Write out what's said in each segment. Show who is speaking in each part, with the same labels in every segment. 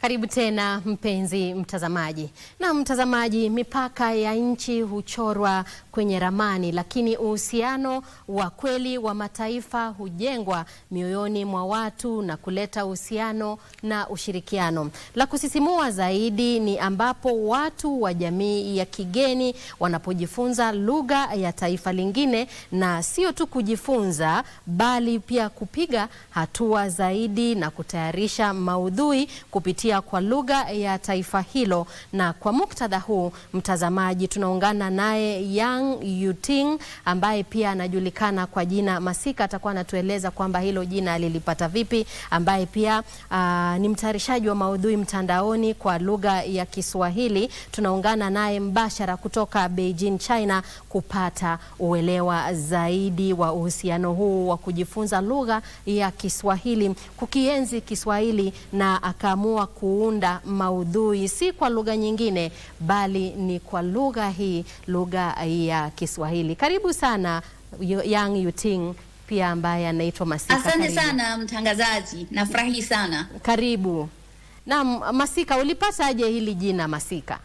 Speaker 1: Karibu tena mpenzi mtazamaji. Na mtazamaji, mipaka ya nchi huchorwa kwenye ramani, lakini uhusiano wa kweli wa mataifa hujengwa mioyoni mwa watu na kuleta uhusiano na ushirikiano. La kusisimua zaidi ni ambapo watu wa jamii ya kigeni wanapojifunza lugha ya taifa lingine, na sio tu kujifunza bali pia kupiga hatua zaidi na kutayarisha maudhui kupitia kwa lugha ya taifa hilo. Na kwa muktadha huu, mtazamaji, tunaungana naye Yang Yuting ambaye pia anajulikana kwa jina Masika. Atakuwa anatueleza kwamba hilo jina alilipata vipi, ambaye pia ni mtayarishaji wa maudhui mtandaoni kwa lugha ya Kiswahili. Tunaungana naye mbashara kutoka Beijing, China, kupata uelewa zaidi wa uhusiano huu wa kujifunza lugha ya Kiswahili, kukienzi Kiswahili, na akaamua kuunda maudhui si kwa lugha nyingine bali ni kwa lugha hii, lugha ya Kiswahili. Karibu sana Yang Yuting, pia ambaye anaitwa Masika.
Speaker 2: Asante sana mtangazaji, nafurahi sana.
Speaker 1: Karibu. Naam, Masika, ulipataje hili jina Masika?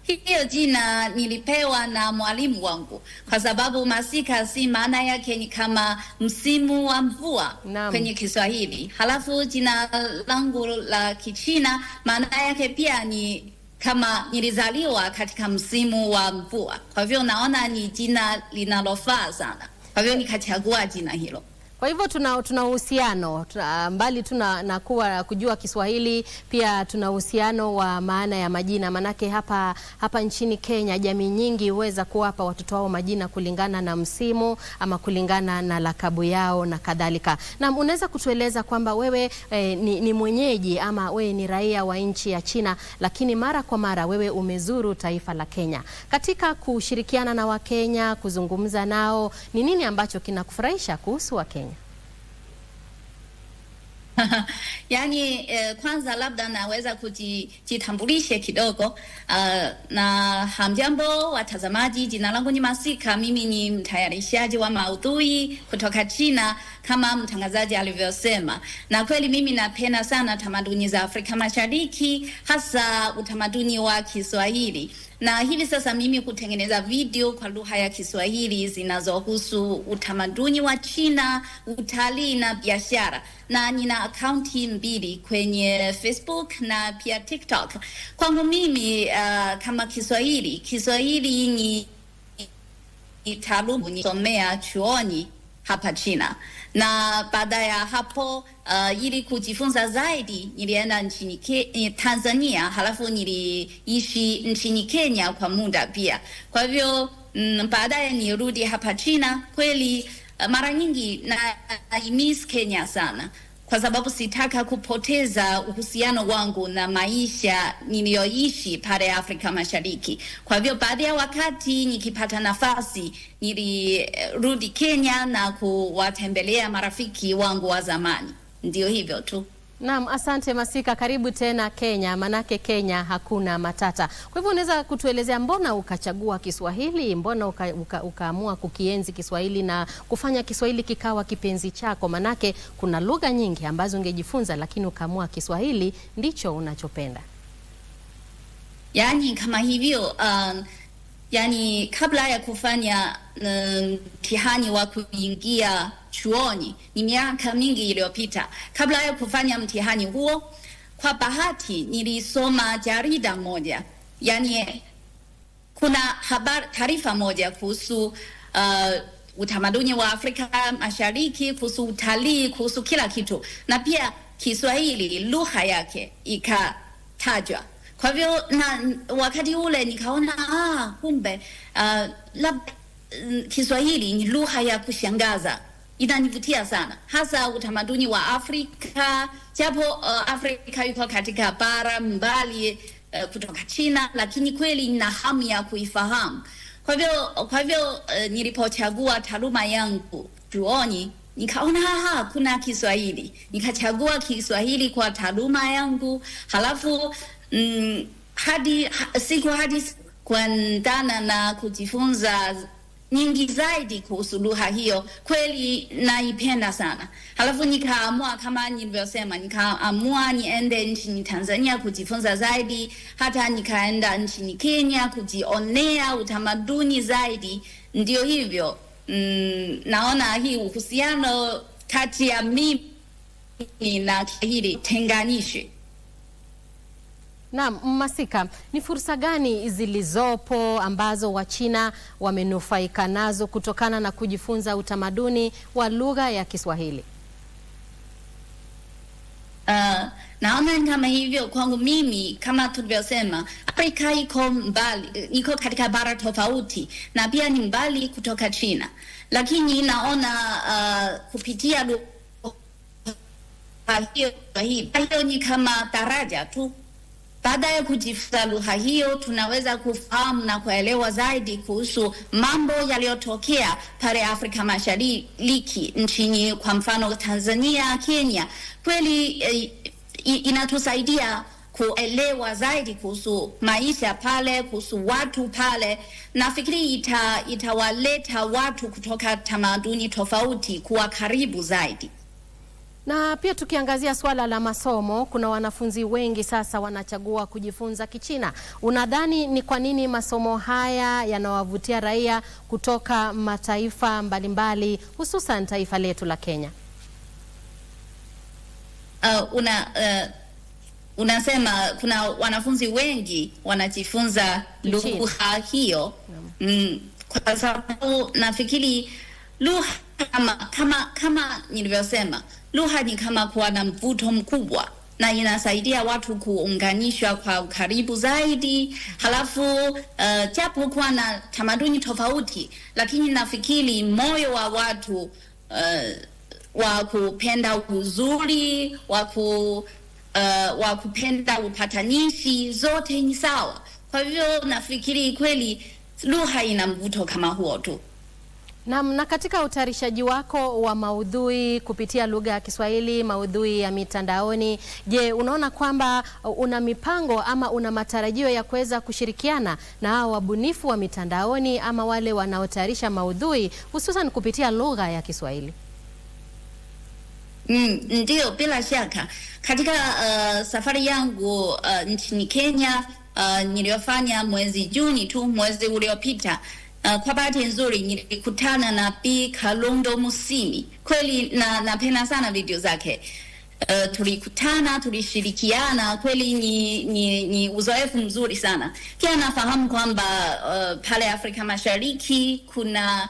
Speaker 2: Hiyo jina nilipewa na mwalimu wangu, kwa sababu masika si maana yake ni kama msimu wa mvua kwenye Kiswahili. Halafu jina langu la Kichina maana yake pia ni kama nilizaliwa katika msimu wa mvua. Kwa hivyo naona ni jina linalofaa sana. Kwa hivyo nikachagua jina hilo.
Speaker 1: Kwa hivyo tuna uhusiano mbali na kuwa kujua Kiswahili, pia tuna uhusiano wa maana ya majina. Manake hapa nchini Kenya jamii nyingi huweza kuwapa watoto wao majina kulingana na msimu ama kulingana na lakabu yao na kadhalika. Na unaweza kutueleza kwamba wewe ni mwenyeji ama wewe ni raia wa nchi ya China, lakini mara kwa mara wewe umezuru taifa la Kenya. Katika kushirikiana na Wakenya, kuzungumza nao, ni nini ambacho kinakufurahisha kuhusu Wakenya?
Speaker 2: Yani kwanza labda naweza kujitambulisha kidogo. Na hamjambo watazamaji, jina langu ni Masika. Mimi ni mtayarishaji wa maudhui kutoka China kama mtangazaji alivyosema. Na kweli mimi napenda sana tamaduni za Afrika Mashariki, hasa utamaduni wa Kiswahili. Na hivi sasa mimi kutengeneza video kwa lugha ya Kiswahili zinazohusu utamaduni wa China, utalii na biashara. Na nina akaunti 2 kwenye Facebook na pia TikTok. Kwangu mimi kama Kiswahili ni taaluma nisomea chuoni hapa China. Na baada ya hapo ili kujifunza zaidi nilienda nchini Tanzania, halafu niliishi nchini Kenya kwa muda pia. Kwa hivyo baadaye nirudi hapa China. Kweli mara nyingi na miss Kenya sana, kwa sababu sitaka kupoteza uhusiano wangu na maisha niliyoishi pale Afrika Mashariki. Kwa hivyo baada ya wakati nikipata nafasi nilirudi Kenya na kuwatembelea marafiki wangu wa zamani. Ndio hivyo tu.
Speaker 1: Naam, asante Masika, karibu tena Kenya, manake Kenya hakuna matata. Kwa hivyo unaweza kutuelezea mbona ukachagua Kiswahili, mbona ukaamua kukienzi Kiswahili na kufanya Kiswahili kikawa kipenzi chako? Manake kuna lugha nyingi ambazo ungejifunza, lakini ukaamua Kiswahili ndicho unachopenda.
Speaker 2: Yani kama hivyo, yani kabla ya kufanya mtihani wa kuingia chuoni, ni miaka mingi iliyopita. Kabla ya kufanya mtihani huo, kwa bahati nilisoma jarida moja. Yani kuna taarifa moja kuhusu utamaduni wa Afrika Mashariki, kuhusu utalii, kuhusu kila kitu. Na pia Kiswahili lugha yake ikatajwa. Kwa hivyo na wakati ule nikaona kumbe labda Kiswahili ni lugha ya kushangaza, inanivutia sana, hasa utamaduni wa Afrika. Japo Afrika yuko katika bara mbali kutoka China, lakini kweli nina hamu ya kuifahamu. Kwa hivyo nilipochagua taaluma yangu chuoni, nikaona kuna Kiswahili, nikachagua Kiswahili kwa taaluma yangu. Halafu hadi kuendana na kujifunza nyingi zaidi kuhusu lugha hiyo. Kweli naipenda sana. Halafu nikaamua kama nilivyosema, nikaamua niende nchini Tanzania kujifunza zaidi, hata nikaenda nchini Kenya kujionea utamaduni zaidi. Ndio hivyo, naona hii uhusiano kati ya mimi na Kiswahili tenganishi.
Speaker 1: Naam, Masika, ni fursa gani zilizopo ambazo Wachina wamenufaika nazo kutokana na kujifunza utamaduni wa lugha ya Kiswahili?
Speaker 2: Naona kama hivyo kwangu mimi, kama tulivyosema, Afrika iko mbali, iko katika bara tofauti na pia ni mbali kutoka China. Lakini naona kupitia lugha hiyo ni kama daraja tu. Baada ya kujifunza lugha hiyo, tunaweza kufahamu na kuelewa zaidi kuhusu mambo yaliyotokea pale Afrika Mashariki, nchini kwa mfano Tanzania, Kenya. Kweli inatusaidia kuelewa zaidi kuhusu maisha pale, kuhusu watu pale. Nafikiri itawaleta watu kutoka tamaduni tofauti kuwa karibu zaidi.
Speaker 1: Na pia tukiangazia swala la masomo, kuna wanafunzi wengi sasa wanachagua kujifunza Kichina. Unadhani ni kwa nini masomo haya yanawavutia raia kutoka mataifa mbalimbali, hususan taifa letu la Kenya?
Speaker 2: Unasema kuna wanafunzi wengi wanajifunza lugha hiyo. Kwa sababu nafikiri lugha kama nilivyosema, lugha ni kama kuwa na mvuto mkubwa na inasaidia watu kuunganishwa kwa ukaribu zaidi. Halafu japo kuwa na tamaduni tofauti, lakini nafikiri moyo wa watu wa kupenda uzuri, wa kupenda upatanishi, zote ni sawa. Kwa hivyo nafikiri kweli lugha ina mvuto kama huo tu.
Speaker 1: Na katika utayarishaji wako wa maudhui kupitia lugha ya Kiswahili, maudhui ya mitandaoni, je, unaona kwamba una mipango ama una matarajio ya kuweza kushirikiana na hao wabunifu wa mitandaoni ama wale wanaotayarisha maudhui hususan kupitia lugha ya Kiswahili?
Speaker 2: Ndio, bila shaka. Katika safari yangu nchini Kenya niliyofanya mwezi Juni tu, mwezi uliopita, kwa bahati nzuri nilikutana na Bi Kalonzo Musimi. Kweli napenda sana video zake. Tulikutana, tulishirikiana, kweli ni uzoefu mzuri sana. Pia nafahamu kwamba pale Afrika Mashariki kuna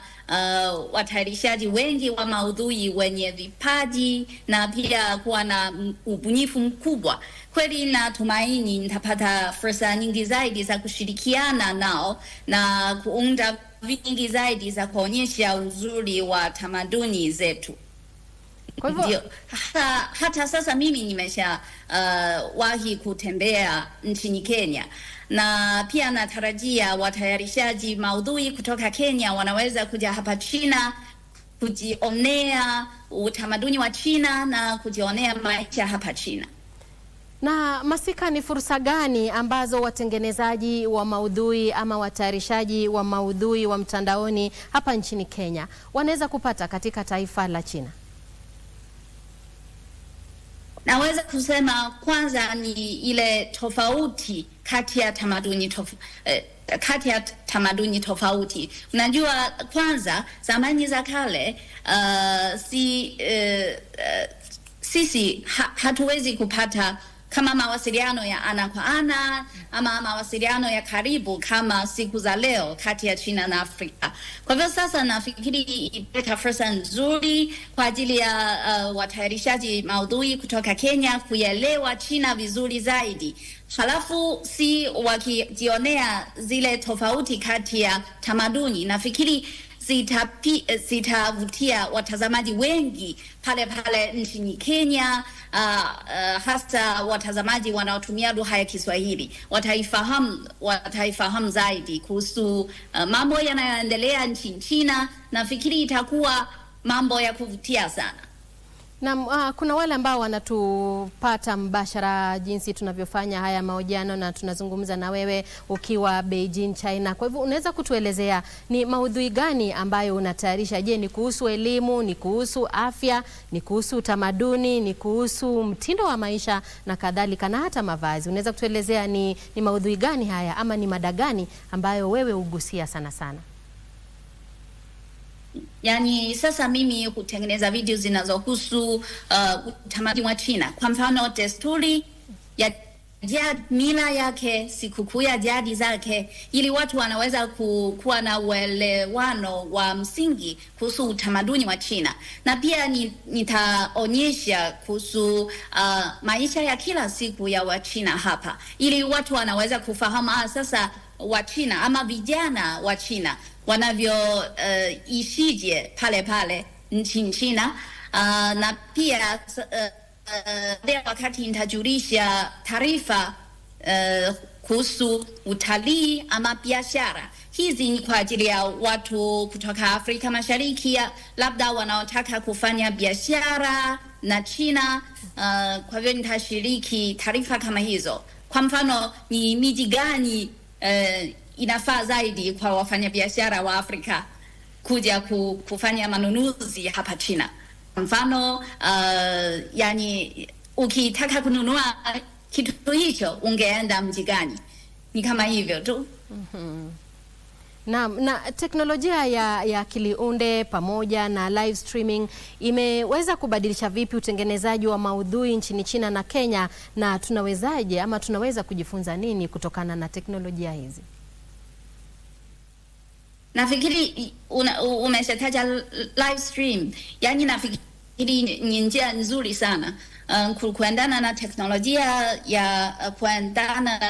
Speaker 2: watayarishaji wengi wa maudhui wenye vipaji na pia kuwa na ubunifu mkubwa. Kweli natumaini nitapata fursa nyingi zaidi za kushirikiana nao na kuunda vingi zaidi za kuonyesha uzuri wa tamaduni zetu.
Speaker 1: Kwa hivyo
Speaker 2: hata sasa mimi nimesha wahi kutembea nchini Kenya, na pia natarajia watayarishaji maudhui kutoka Kenya wanaweza kuja hapa China kujionea utamaduni wa China na kujionea maisha hapa China.
Speaker 1: Na Masika, ni fursa gani ambazo watengenezaji wa maudhui ama watayarishaji wa maudhui wa mtandaoni hapa nchini Kenya wanaweza kupata katika taifa la China?
Speaker 2: Naweza kusema kwanza ni ile tofauti kati ya tamaduni tofauti. Unajua, kwanza zamani za kale sisi hatuwezi kupata kama mawasiliano ya ana kwa ana ama mawasiliano ya karibu kama siku za leo kati ya China na Afrika. Kwa hivyo sasa nafikiri italeta fursa nzuri kwa ajili ya watayarishaji maudhui kutoka Kenya kuelewa China vizuri zaidi. Halafu si wakijionea zile tofauti kati ya tamaduni, nafikiri zitavutia watazamaji wengi pale nchini Kenya, hasa watazamaji wanaotumia lugha ya Kiswahili. Wataifahamu zaidi kuhusu mambo yanayoendelea nchini China. Nafikiri itakuwa mambo ya kuvutia sana.
Speaker 1: Na kuna wale ambao wanatupata mbashara jinsi tunavyofanya haya mahojiano na tunazungumza na wewe ukiwa Beijing, China. Kwa hivyo unaweza kutuelezea ni maudhui gani ambayo unatayarisha? Je, ni kuhusu elimu, ni kuhusu afya, ni kuhusu utamaduni, ni kuhusu mtindo wa maisha na kadhalika na hata mavazi? Unaweza kutuelezea ni maudhui gani haya ama ni mada gani ambayo wewe hugusia sana sana?
Speaker 2: Yani sasa mimi kutengeneza video zinazohusu utamaduni wa China. Kwa mfano desturi ya mila yake, sikukuu ya jadi zake, ili watu wanaweza kuwa na uelewano wa msingi kuhusu utamaduni wa China. Na pia nitaonyesha kuhusu maisha ya kila siku ya Wachina hapa, ili watu wanaweza kufahamu sasa Wachina ama vijana wa China wanavyo ishije pale nchini China. Na pia wakati nitajulisha taarifa kuhusu utalii ama biashara. Hizi ni kwa ajili ya watu kutoka Afrika Mashariki labda wanaotaka kufanya biashara na China. Kwa hivyo nitashiriki taarifa kama hizo. Kwa mfano, ni miji gani inafaa zaidi kwa wafanyabiashara wa Afrika kuja kufanya manunuzi hapa China. Kwa mfano, yani ukitaka kununua kitu hicho ungeenda mji gani? Ni kama hivyo tu.
Speaker 1: Na teknolojia ya akili unde pamoja na live streaming imeweza kubadilisha vipi utengenezaji wa maudhui nchini China na Kenya, na tunawezaje ama tunaweza kujifunza nini kutokana na teknolojia hizi?
Speaker 2: Nafikiri umeshataja live stream. Yani nafikiri ni njia nzuri sana kuendana na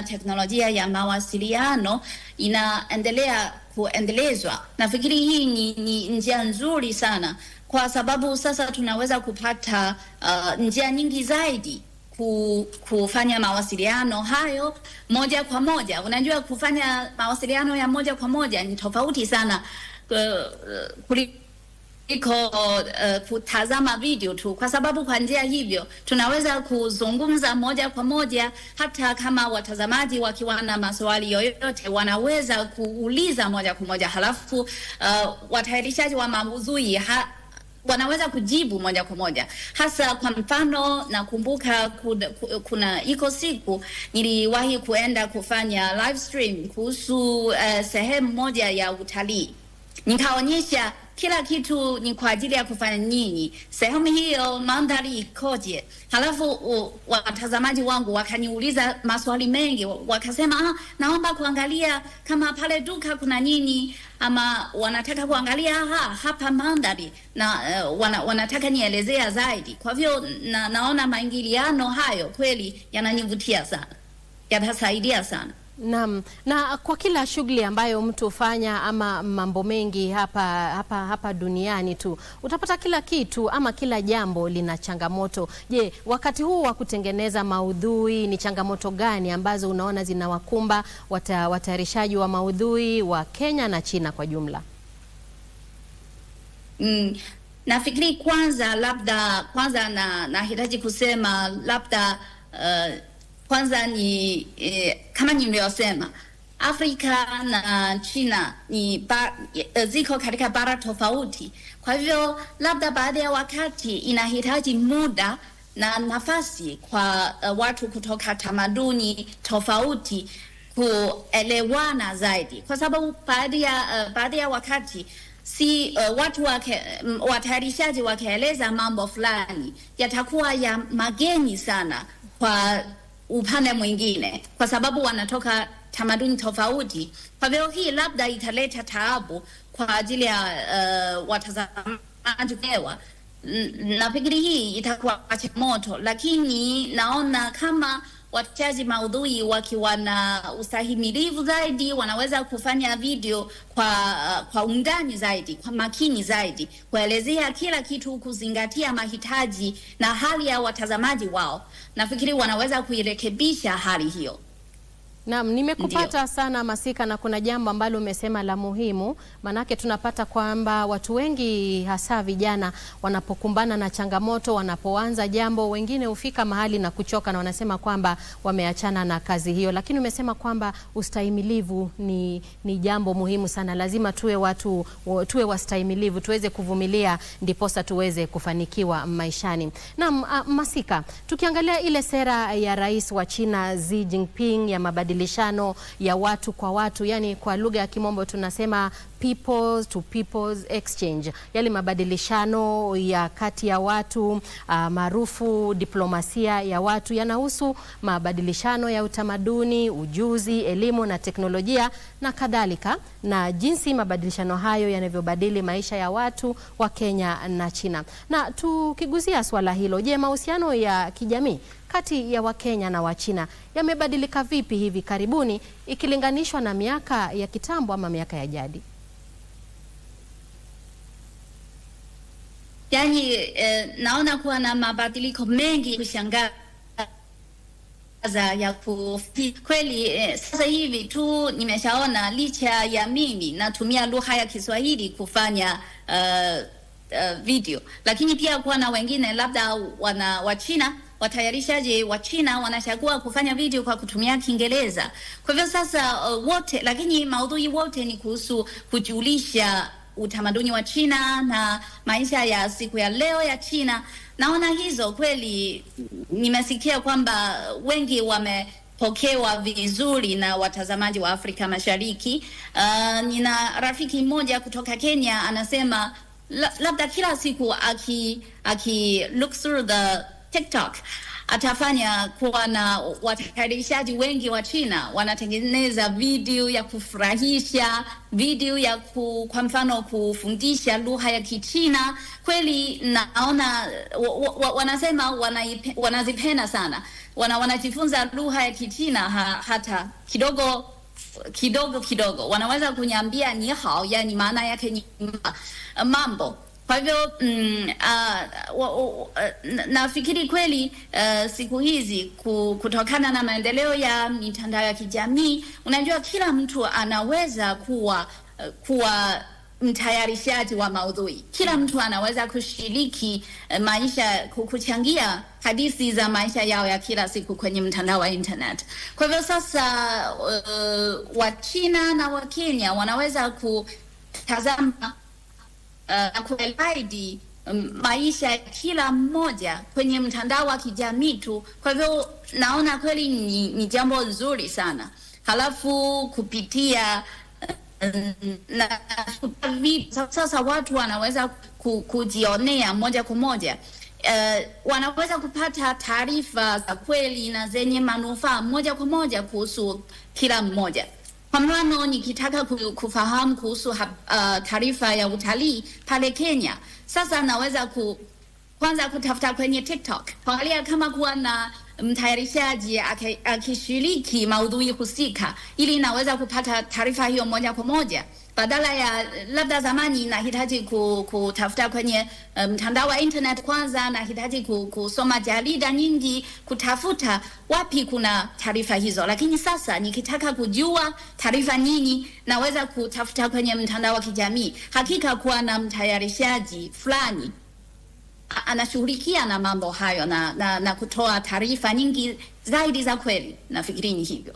Speaker 2: teknolojia ya mawasiliano inaendelea kuendelezwa. Nafikiri hii ni njia nzuri sana, kwa sababu sasa tunaweza kupata njia nyingi zaidi kufanya mawasiliano hayo moja kwa moja. Unajua, kufanya mawasiliano ya moja kwa moja ni tofauti sana kuliko kutazama video tu, kwa sababu kwa njia hivyo tunaweza kuzungumza moja kwa moja. Hata kama watazamaji wakiwa na maswali yoyote wanaweza kuuliza moja kwa moja, halafu watayarishaji wa maudhui wanaweza kujibu moja kwa moja. Hasa kwa mfano, nakumbuka iko siku niliwahi kuenda kufanya live stream kuhusu sehemu moja ya utalii. Nikaonyesha kila kitu ni kwa ajili ya kufanya nini, sehemu hiyo mandhari ikoje. Halafu watazamaji wangu wakaniuliza maswali mengi, wakasema naomba kuangalia kama pale duka kuna nini, ama wanataka kuangalia hapa mandhari, na wanataka nielezea zaidi. Kwa hivyo naona maingiliano hayo kweli yananivutia sana, yatasaidia sana.
Speaker 1: Naam, na kwa kila shughuli ambayo mtu hufanya ama mambo mengi hapa duniani tu, utapata kila kitu ama kila jambo lina changamoto. Je, wakati huu wa kutengeneza maudhui ni changamoto gani ambazo unaona zinawakumba watayarishaji wa maudhui wa Kenya na China kwa jumla?
Speaker 2: Nafikiri kwanza nahitaji kusema labda kwanza ni kama nilivyosema, Afrika na China ziko katika bara tofauti. Kwa hivyo labda baada ya wakati inahitaji muda na nafasi kwa watu kutoka tamaduni tofauti kuelewana zaidi, kwa sababu baada ya wakati watu watayarishaji wakieleza mambo fulani yatakuwa ya mageni sana kwa upande mwingine, kwa sababu wanatoka tamaduni tofauti. Kwa hivyo hii labda italeta taabu kwa ajili ya watazamaji kuelewa. Nafikiri hii itakuwa changamoto, lakini naona kama wachaji maudhui wakiwa na ustahimilivu zaidi wanaweza kufanya video kwa undani zaidi, kwa makini zaidi, kuelezea kila kitu, kuzingatia mahitaji na hali ya watazamaji wao. Nafikiri wanaweza kuirekebisha hali hiyo.
Speaker 1: Naam, nimekupata sana Masika, na kuna jambo ambalo umesema la muhimu, manake tunapata kwamba watu wengi hasa vijana wanapokumbana na changamoto, wanapoanza jambo, wengine hufika mahali na kuchoka na wanasema kwamba wameachana na kazi hiyo, lakini umesema kwamba ustahimilivu ni jambo muhimu sana. Lazima tuwe wastahimilivu, tuweze kuvumilia ndiposa tuweze kufanikiwa maishani. Naam, Masika, tukiangalia ile sera ya Rais wa China Xi Jinping ya mabadilishano ya watu kwa watu, yani kwa lugha ya Kimombo tunasema people to people's exchange, yale mabadilishano ya kati ya watu maarufu diplomasia ya watu, yanahusu mabadilishano ya utamaduni, ujuzi, elimu na teknolojia na kadhalika, na jinsi mabadilishano hayo yanavyobadili maisha ya watu wa Kenya na China. Na tukigusia swala hilo, je, mahusiano ya kijamii kati ya Wakenya na Wachina yamebadilika vipi hivi karibuni ikilinganishwa na miaka ya kitambo ama miaka ya jadi?
Speaker 2: Yani naona kuwa na mabadiliko mengi kushangaza ya kweli. Sasa hivi tu nimeshaona, licha ya mimi natumia lugha ya Kiswahili kufanya video, lakini pia kuwa na wengine labda Wachina, watayarishaji wa China wanachagua kufanya video kwa kutumia Kiingereza. Kwa hivyo sasa wote, lakini maudhui wote ni kuhusu kujulisha utamaduni wa China na maisha ya siku ya leo ya China. Naona hizo kweli, nimesikia kwamba wengi wamepokewa vizuri na watazamaji wa Afrika Mashariki. Nina rafiki mmoja kutoka Kenya anasema labda kila siku aki look through the TikTok atafanya kuwa na watayarishaji wengi wa China wanatengeneza video ya kufurahisha, video ya kwa mfano kufundisha lugha ya Kichina. Kweli naona wanasema wanazipenda sana, wanajifunza lugha ya Kichina hata kidogo wanaweza kunyambia ni hao, yani maana yake ni mambo. Kwa hivyo nafikiri kweli siku hizi kutokana na maendeleo ya mitandao ya kijamii, unajua kila mtu anaweza kuwa mtayarishaji wa maudhui. Kila mtu anaweza kushiriki maisha, kuchangia hadithi za maisha yao ya kila siku kwenye mtandao wa internet. Kwa hivyo sasa Wachina na Wakenya wanaweza kutazama na kueledi maisha ya kila mmoja kwenye mtandao wa kijamii tu. Kwa hivyo naona kweli ni jambo nzuri sana. Halafu kupitia na sasa watu wanaweza kujionea moja kwa moja, wanaweza kupata taarifa za kweli na zenye manufaa moja kwa moja kuhusu kila mmoja. Kwa mfano, nikitaka kufahamu kuhusu taarifa ya utalii pale Kenya, sasa naweza kwanza kutafuta kwenye TikTok, kuangalia kama kuwa na mtayarishaji akishiriki maudhui husika, ili naweza kupata taarifa hiyo moja kwa moja, badala ya labda zamani nahitaji kutafuta kwenye mtandao wa internet kwanza, nahitaji kusoma jarida nyingi kutafuta wapi kuna taarifa hizo. Lakini sasa nikitaka kujua taarifa nyingi, naweza kutafuta kwenye mtandao wa kijamii. Hakika kuwa na mtayarishaji fulani anashughulikia na mambo hayo na kutoa taarifa nyingi zaidi za kweli. Nafikiri ni hivyo.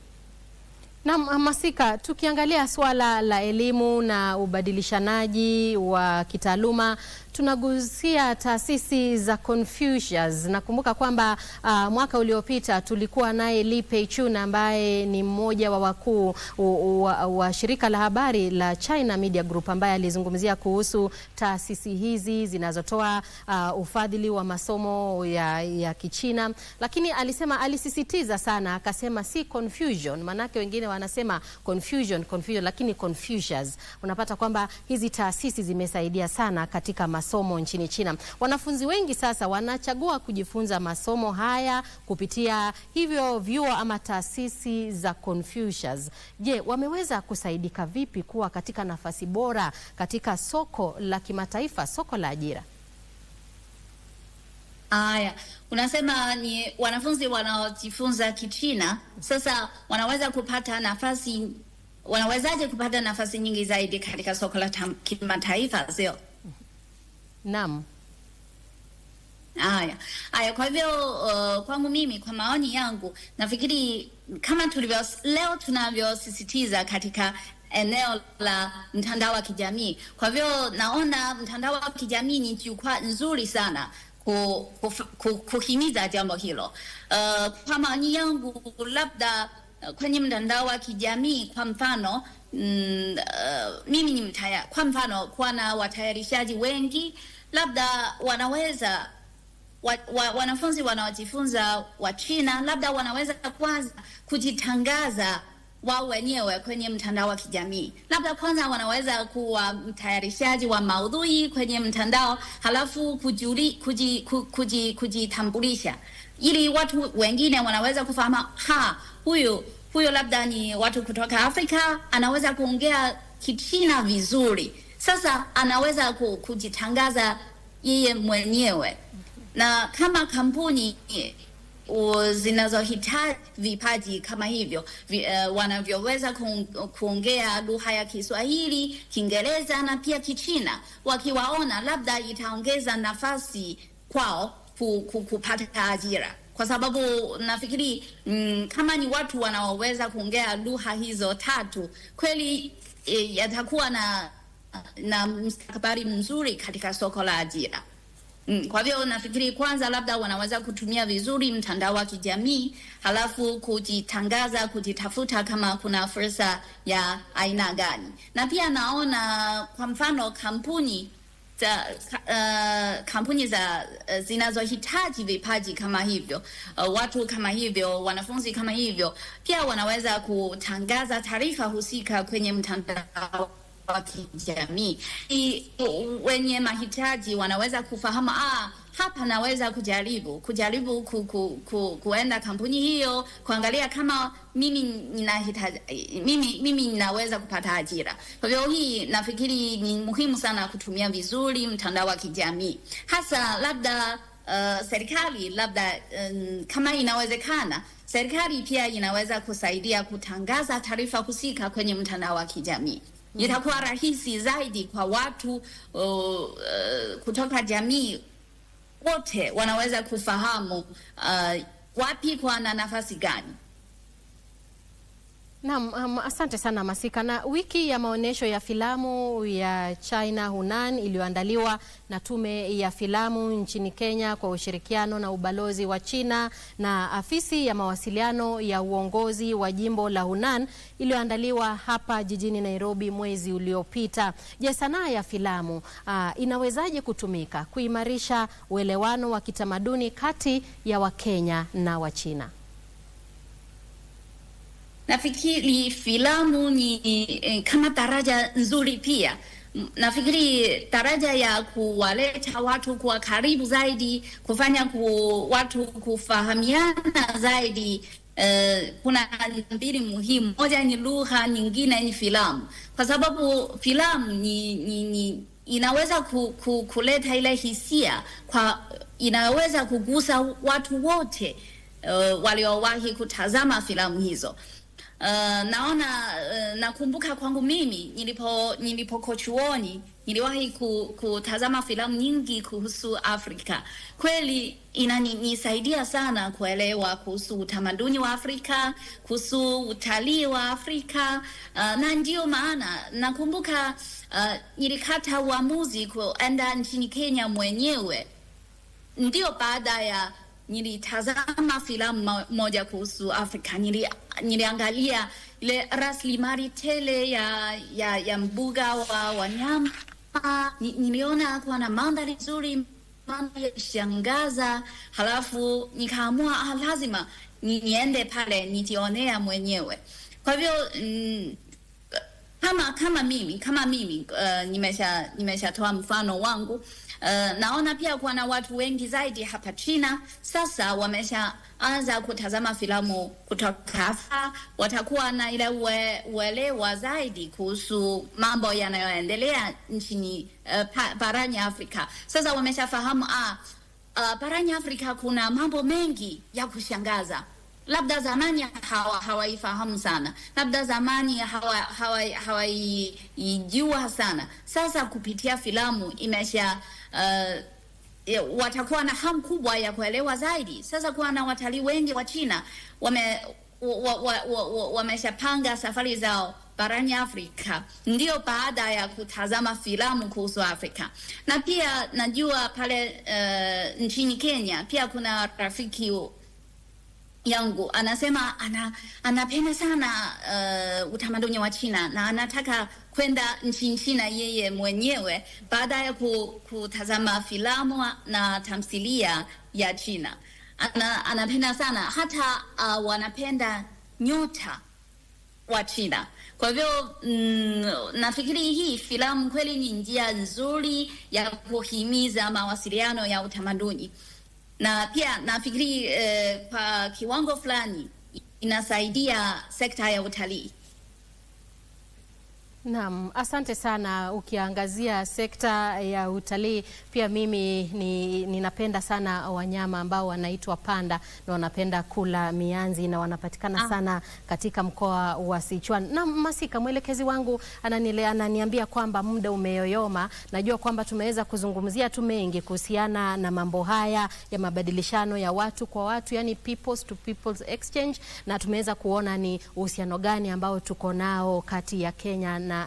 Speaker 1: Na Masika, tukiangalia swala la elimu na ubadilishanaji wa kitaaluma, tunagusia taasisi za Confucius. Nakumbuka kwamba mwaka uliopita tulikuwa naye Li Peichun ambaye ni mmoja wa wakuu wa shirika la habari la China Media Group, ambaye alizungumzia kuhusu taasisi hizi zinazotoa ufadhili wa masomo ya Kichina, lakini alisisitiza sana, akasema si confusion, manake wengine wanasema confusion, lakini Confucius. Unapata kwamba hizi taasisi zimesaidia sana katika masomo nchini China. Wanafunzi wengi sasa wanachagua kujifunza masomo haya kupitia hivyo vyuo ama taasisi za Confucius. Je, wameweza kusaidika vipi kuwa katika nafasi bora katika soko la kimataifa, soko la ajira?
Speaker 2: Aya, unasema ni wanafunzi wanaojifunza Kichina sasa wanaweza kupata nafasi, wanawezaje kupata nafasi nyingi zaidi katika soko la kimataifa, sio?
Speaker 1: Naam.
Speaker 2: Aya, kwa hivyo kwangu mimi, kwa maoni yangu, nafikiri kama leo tunavyosisitiza katika eneo la mtandao wa kijamii. Kwa hivyo naona mtandao wa kijamii ni jukwaa nzuri sana kuhimiza jambo hilo. Kwa maoni yangu, labda kwenye mtandao wa kijamii, kwa mfano mimi ni kwa mfano kuwa na watayarishaji wengi, labda wanaweza wanafunzi wanaojifunza wa China labda wanaweza kwanza kujitangaza wao wenyewe kwenye mtandao wa kijamii. Labda kwanza wanaweza kuwa mtayarishaji wa maudhui kwenye mtandao, halafu kujitambulisha ili watu wengine wanaweza kufahamu, huyo labda ni watu kutoka Afrika, anaweza kuongea Kichina vizuri. Sasa anaweza kujitangaza yeye mwenyewe. Na kama kampuni zinazohitaji vipaji kama hivyo, wanavyoweza kuongea lugha ya Kiswahili, Kiingereza na pia Kichina, wakiwaona labda itaongeza nafasi kwao kupata ajira. Kwa sababu nafikiri kama ni watu wanaoweza kuongea lugha hizo tatu, kweli yatakuwa na mustakabali mzuri katika soko la ajira. Kwa hivyo nafikiri kwanza labda wanaweza kutumia vizuri mtandao wa kijamii, halafu kujitangaza, kujitafuta kama kuna fursa ya aina gani. Na pia naona kwa mfano kampuni zinazohitaji vipaji kama hivyo, watu kama hivyo, wanafunzi kama hivyo, pia wanaweza kutangaza taarifa husika kwenye mtandao wa kijamii. Wenye mahitaji wanaweza kufahamu, hapa naweza kujaribu kuenda kampuni hiyo, kuangalia kama mimi ninaweza kupata ajira. Kwa hivyo hii nafikiri ni muhimu sana kutumia vizuri mtandao wa kijamii. Hasa labda serikali labda kama inawezekana, serikali pia inaweza kusaidia kutangaza taarifa husika kwenye mtandao wa kijamii. Itakuwa rahisi zaidi kwa watu kutoka jamii wote, wanaweza kufahamu wapi kwa na nafasi gani.
Speaker 1: Naam, asante sana Masika. Na wiki ya maonyesho ya filamu ya China Hunan iliyoandaliwa na Tume ya Filamu nchini Kenya kwa ushirikiano na ubalozi wa China na afisi ya mawasiliano ya uongozi wa jimbo la Hunan iliyoandaliwa hapa jijini Nairobi mwezi uliopita. Je, sanaa ya filamu inawezaje kutumika kuimarisha uelewano wa kitamaduni kati ya Wakenya na Wachina?
Speaker 2: Nafikiri filamu ni kama daraja nzuri pia. Nafikiri daraja ya kuwaleta watu kwa karibu zaidi, kufanya watu kufahamiana zaidi. Kuna mbili muhimu, moja ni lugha, nyingine ni filamu. Kwa sababu filamu ni inaweza kuleta ile hisia, inaweza kugusa watu wote waliowahi kutazama filamu hizo. Nakumbuka kwangu mimi nilipokuwa chuoni niliwahi kutazama filamu nyingi kuhusu Afrika. Kweli inanisaidia sana kuelewa kuhusu utamaduni wa Afrika, kuhusu utalii wa Afrika, na ndio maana nakumbuka nilikata uamuzi kuenda nchini Kenya mwenyewe. Ndio baada ya nilitazama filamu moja kuhusu Afrika, niliangalia ile rasilimali tele ya mbuga wa wanyama. Niliona kuwa na mandhari nzuri, mandhari ya kushangaza, halafu nikaamua lazima niende pale nijionea mwenyewe. Kwa hivyo kama mimi nimeshatoa mfano wangu. Naona pia kuna watu wengi zaidi hapa China sasa wameshaanza kutazama filamu kutoka hapa, watakuwa na ile uelewa zaidi kuhusu mambo yanayoendelea nchini barani Afrika. Sasa wameshafahamu barani Afrika kuna mambo mengi ya kushangaza. Labda zamani hawaifahamu sana, labda zamani hawaijua sana. Sasa kupitia filamu imesha watakuwa na hamu kubwa ya kuelewa zaidi. Sasa kuna watalii wengi wa China wameshapanga safari zao barani Afrika ndio baada ya kutazama filamu kuhusu Afrika. Na pia najua pale nchini Kenya pia kuna rafiki yangu anasema anapenda sana utamaduni wa China na anataka kwenda nchini China yeye mwenyewe baada ya kutazama filamu na tamthilia ya China. Anapenda sana hata wanapenda nyota wa China. Kwa hivyo nafikiri hii filamu kweli ni njia nzuri ya kuhimiza mawasiliano ya utamaduni. Na pia nafikiri kwa kiwango fulani inasaidia sekta ya utalii.
Speaker 1: Naam, asante sana. Ukiangazia sekta ya utalii, pia mimi ninapenda sana wanyama ambao wanaitwa panda na wanapenda kula mianzi na wanapatikana sana katika mkoa wa Sichuan. Na Masika, mwelekezi wangu ananiambia kwamba muda umeyoyoma. Najua kwamba tumeweza kuzungumzia tu mengi kuhusiana na mambo haya ya mabadilishano ya watu kwa watu, yani peoples to peoples exchange, na tumeweza kuona ni uhusiano gani ambao tuko nao kati ya Kenya na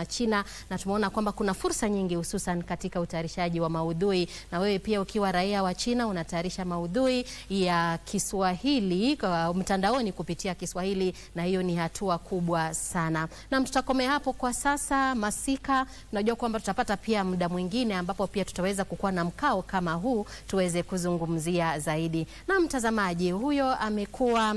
Speaker 1: China, na tumeona kwamba kuna fursa nyingi hususan katika utayarishaji wa maudhui. Na wewe pia ukiwa raia wa China unatayarisha maudhui ya Kiswahili mtandaoni kupitia Kiswahili, na hiyo ni hatua kubwa sana. Na tutakomea hapo kwa sasa, Masika. Najua kwamba tutapata pia muda mwingine ambapo pia tutaweza kukuwa na mkao kama huu tuweze kuzungumzia zaidi. Na mtazamaji, huyo amekuwa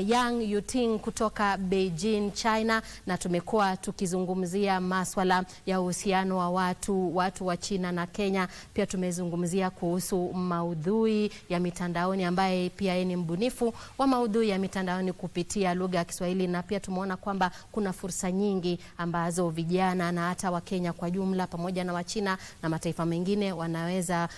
Speaker 1: Yang Yuting kutoka Beijing, China, na tumekuwa tukizungumzia maswala ya uhusiano wa watu wa China na Kenya. Pia tumezungumzia kuhusu maudhui ya mitandaoni, ambaye pia yeye ni mbunifu wa maudhui ya mitandaoni kupitia lugha ya Kiswahili, na pia tumeona kwamba kuna fursa nyingi ambazo vijana na hata wa Kenya kwa jumla pamoja na wa China na mataifa mengine wanaweza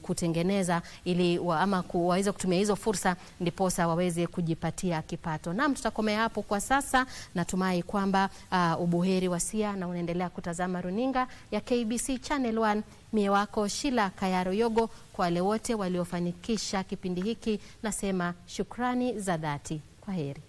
Speaker 1: kutengeneza ili waweze kutumia hizo fursa ndiposa waweze kujipatia kipato. Naam, tutakomea hapo kwa sasa. Natumai kwamba ubuheri wa sia na unaendelea kutazama runinga ya KBC Channel 1. Mie wako Shila Kayaro Yogo. Kwa wale wote waliofanikisha kipindi hiki nasema shukrani za dhati. Kwaheri.